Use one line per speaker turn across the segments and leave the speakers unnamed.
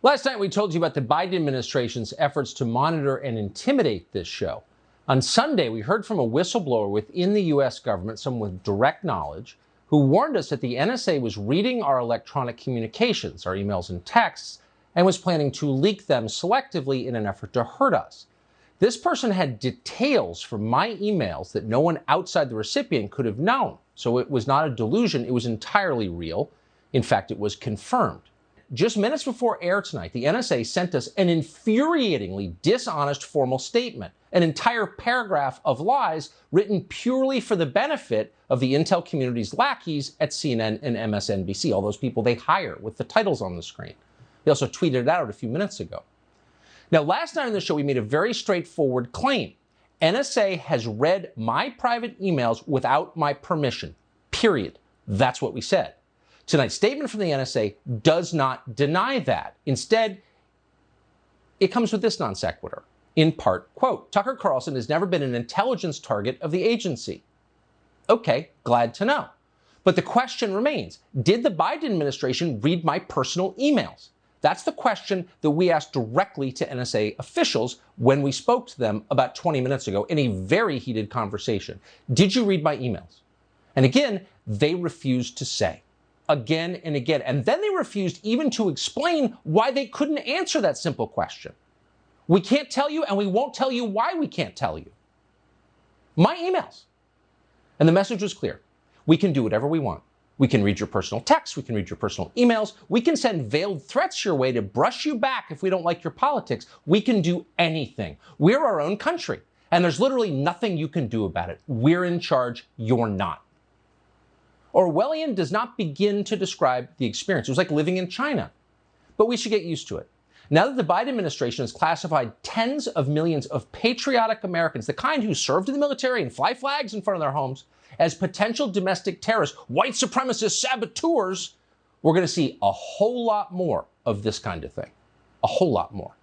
Last night, we told you about the Biden administration's efforts to monitor and intimidate this show. On Sunday, we heard from a whistleblower within the U.S. government, someone with direct knowledge, who warned us that the NSA was reading our electronic communications, our emails and texts, and was planning to leak them selectively in an effort to hurt us. This person had details from my emails that no one outside the recipient could have known. So it was not a delusion, it was entirely real. In fact, it was confirmed. Just minutes before air tonight, the NSA sent us an infuriatingly dishonest formal statement, an entire paragraph of lies written purely for the benefit of the intel community's lackeys at CNN and MSNBC, all those people they hire with the titles on the screen. They also tweeted it out a few minutes ago. Now, last night on the show, we made a very straightforward claim. NSA has read my private emails without my permission, period. That's what we said. Tonight's statement from the NSA does not deny that. Instead, it comes with this non sequitur. In part, quote, Tucker Carlson has never been an intelligence target of the agency. Okay, glad to know. But the question remains, did the Biden administration read my personal emails? That's the question that we asked directly to NSA officials when we spoke to them about 20 minutes ago in a very heated conversation. Did you read my emails? And again, they refused to say. Again and again. And then they refused even to explain why they couldn't answer that simple question. We can't tell you, and we won't tell you why we can't tell you. My emails. And the message was clear. We can do whatever we want. We can read your personal texts. We can read your personal emails. We can send veiled threats your way to brush you back if we don't like your politics. We can do anything. We're our own country. And there's literally nothing you can do about it. We're in charge. You're not. Orwellian does not begin to describe the experience. It was like living in China. But we should get used to it. Now that the Biden administration has classified tens of millions of patriotic Americans, the kind who served in the military and fly flags in front of their homes, as potential domestic terrorists, white supremacist saboteurs, we're going to see a whole lot more of this kind of thing. A whole lot more.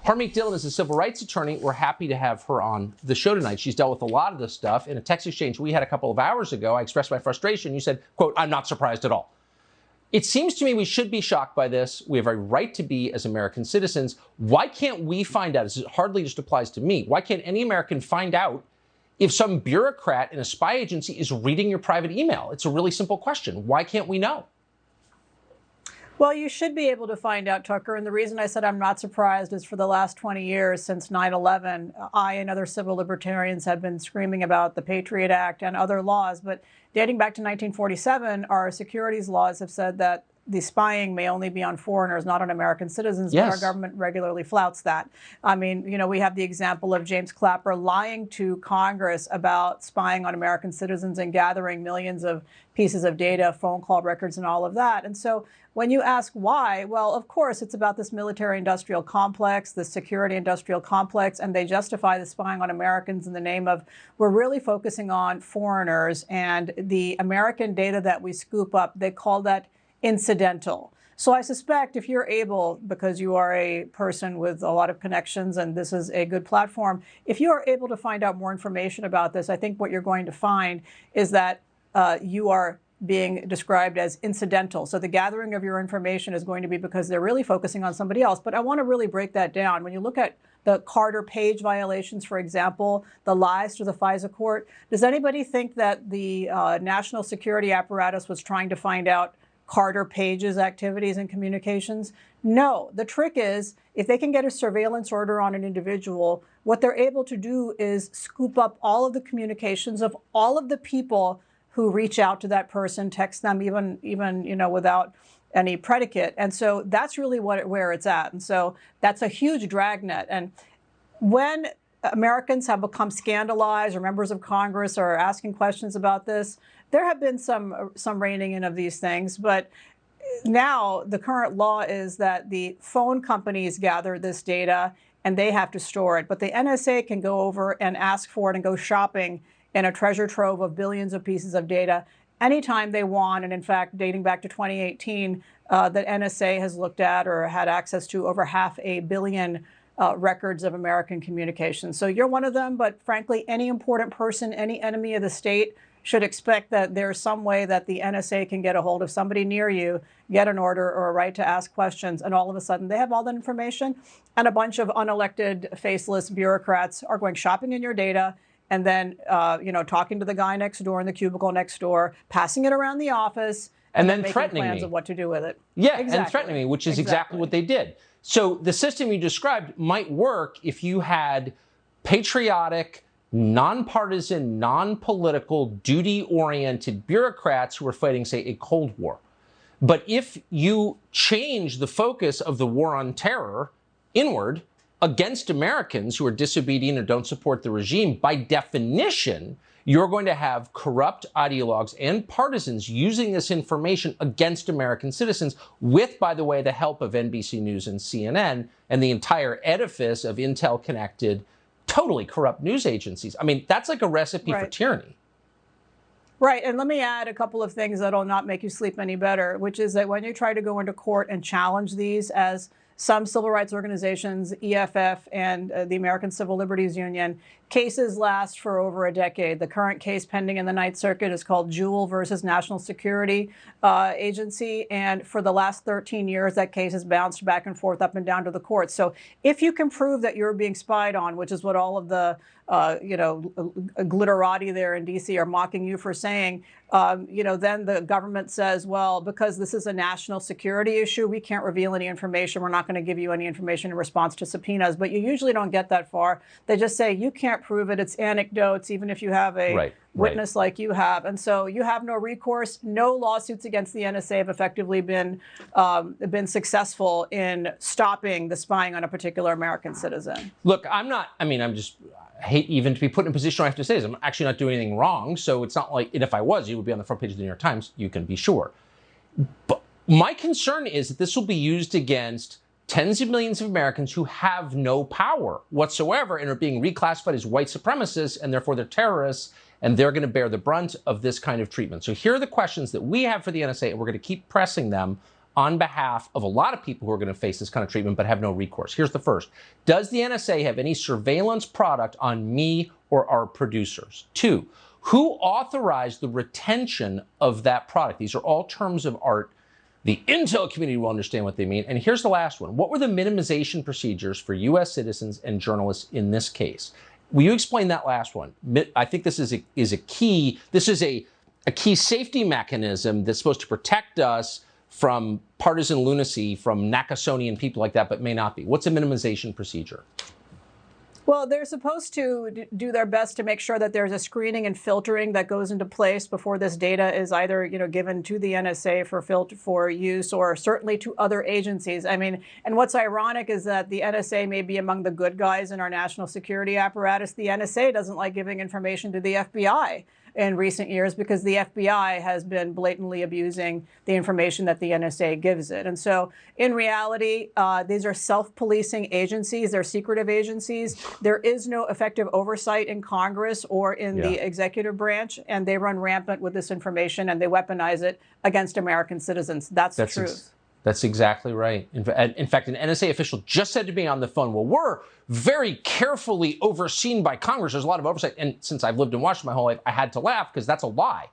Harmeet Dhillon is a civil rights attorney. We're happy to have her on the show tonight. She's dealt with a lot of this stuff. In a text exchange we had a couple of hours ago, I expressed my frustration. You said, quote, I'm not surprised at all. It seems to me we should be shocked by this. We have a right to be as American citizens. Why can't we find out? This hardly just applies to me. Why can't any American find out if some bureaucrat in a spy agency is reading your private email? It's a really simple question. Why can't we know?
Well, you should be able to find out, Tucker. And the reason I said I'm not surprised is for the last 20 years, since 9/11, I and other civil libertarians have been screaming about the Patriot Act and other laws. But dating back to 1947, our securities laws have said that the spying may only be on foreigners, not on American citizens,
yes.
But our government regularly flouts that. I mean, you know, we have the example of James Clapper lying to Congress about spying on American citizens and gathering millions of pieces of data, phone call records, and all of that. And so when you ask why, well, of course, it's about this military-industrial complex, the security-industrial complex, and they justify the spying on Americans in the name of we're really focusing on foreigners, and the American data that we scoop up, they call that incidental. So I suspect if you're able, because you are a person with a lot of connections and this is a good platform, if you are able to find out more information about this, I think what you're going to find is that you are being described as incidental. So the gathering of your information is going to be because they're really focusing on somebody else. But I want to really break that down. When you look at the Carter Page violations, for example, the lies to the FISA court, does anybody think that the national security apparatus was trying to find out Carter Page's activities and communications? No. The trick is, if they can get a surveillance order on an individual, what they're able to do is scoop up all of the communications of all of the people who reach out to that person, text them even you know, without any predicate. And so that's really where it's at. And so that's a huge dragnet. And when Americans have become scandalized or members of Congress are asking questions about this, there have been some reining in of these things. But now the current law is that the phone companies gather this data and they have to store it. But the NSA can go over and ask for it and go shopping in a treasure trove of billions of pieces of data anytime they want. And in fact, dating back to 2018, the NSA has looked at or had access to over 500 million records of American communications. So you're one of them, but frankly, any important person, any enemy of the state, should expect that there's some way that the NSA can get a hold of somebody near you, get an order or a right to ask questions, and all of a sudden they have all that information, and a bunch of unelected, faceless bureaucrats are going shopping in your data, and then talking to the guy next door in the cubicle next door, passing it around the office,
and then
making
threatening
plans
me
of what to do with it.
Yeah,
exactly.
And threatening me, which is exactly what they did. So the system you described might work if you had patriotic, nonpartisan, non-political, duty-oriented bureaucrats who were fighting, say, a Cold War. But if you change the focus of the war on terror inward against Americans who are disobedient or don't support the regime, by definition, you're going to have corrupt ideologues and partisans using this information against American citizens with, by the way, the help of NBC News and CNN and the entire edifice of Intel-connected, totally corrupt news agencies. I mean, that's like a recipe for tyranny.
Right. And let me add a couple of things that'll not make you sleep any better, which is that when you try to go into court and challenge these, as some civil rights organizations, EFF and the American Civil Liberties Union, cases last for over a decade. The current case pending in the Ninth Circuit is called Jewel versus National Security Agency. And for the last 13 years, that case has bounced back and forth, up and down to the courts. So if you can prove that you're being spied on, which is what all of the glitterati there in D.C. are mocking you for saying, then the government says, well, because this is a national security issue, we can't reveal any information. We're not going to give you any information in response to subpoenas. But you usually don't get that far. They just say, you can't prove it. It's anecdotes, even if you have a witness like you have. And so you have no recourse. No lawsuits against the NSA have effectively been successful in stopping the spying on a particular American citizen.
Look, I hate even to be put in a position where I have to say this. I'm actually not doing anything wrong. So it's not like, and if I was, you would be on the front page of the New York Times. You can be sure. But my concern is that this will be used against tens of millions of Americans who have no power whatsoever and are being reclassified as white supremacists, and therefore they're terrorists, and they're going to bear the brunt of this kind of treatment. So here are the questions that we have for the NSA, and we're going to keep pressing them on behalf of a lot of people who are going to face this kind of treatment but have no recourse. Here's the first. Does the NSA have any surveillance product on me or our producers? 2, who authorized the retention of that product? These are all terms of art. The intel community will understand what they mean. And here's the last one. What were the minimization procedures for U.S. citizens and journalists in this case? Will you explain that last one? I think this is a key. This is a key safety mechanism that's supposed to protect us from partisan lunacy, from Nakasonian people like that, but may not be. What's a minimization procedure?
Well, they're supposed to do their best to make sure that there's a screening and filtering that goes into place before this data is either, given to the NSA for use, or certainly to other agencies. I mean, and what's ironic is that the NSA may be among the good guys in our national security apparatus. The NSA doesn't like giving information to the FBI in recent years because the FBI has been blatantly abusing the information that the NSA gives it. And so in reality, these are self-policing agencies. They're secretive agencies. There is no effective oversight in Congress or in the executive branch, and they run rampant with this information and they weaponize it against American citizens. That's the truth.
That's exactly right. In fact, an NSA official just said to me on the phone, well, we're very carefully overseen by Congress. There's a lot of oversight. And since I've lived in Washington my whole life, I had to laugh because that's a lie.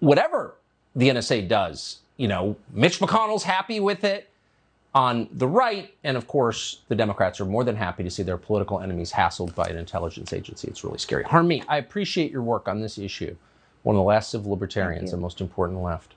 Whatever the NSA does, Mitch McConnell's happy with it on the right. And of course, the Democrats are more than happy to see their political enemies hassled by an intelligence agency. It's really scary. Harmeet, I appreciate your work on this issue. One of the last civil libertarians and most important left.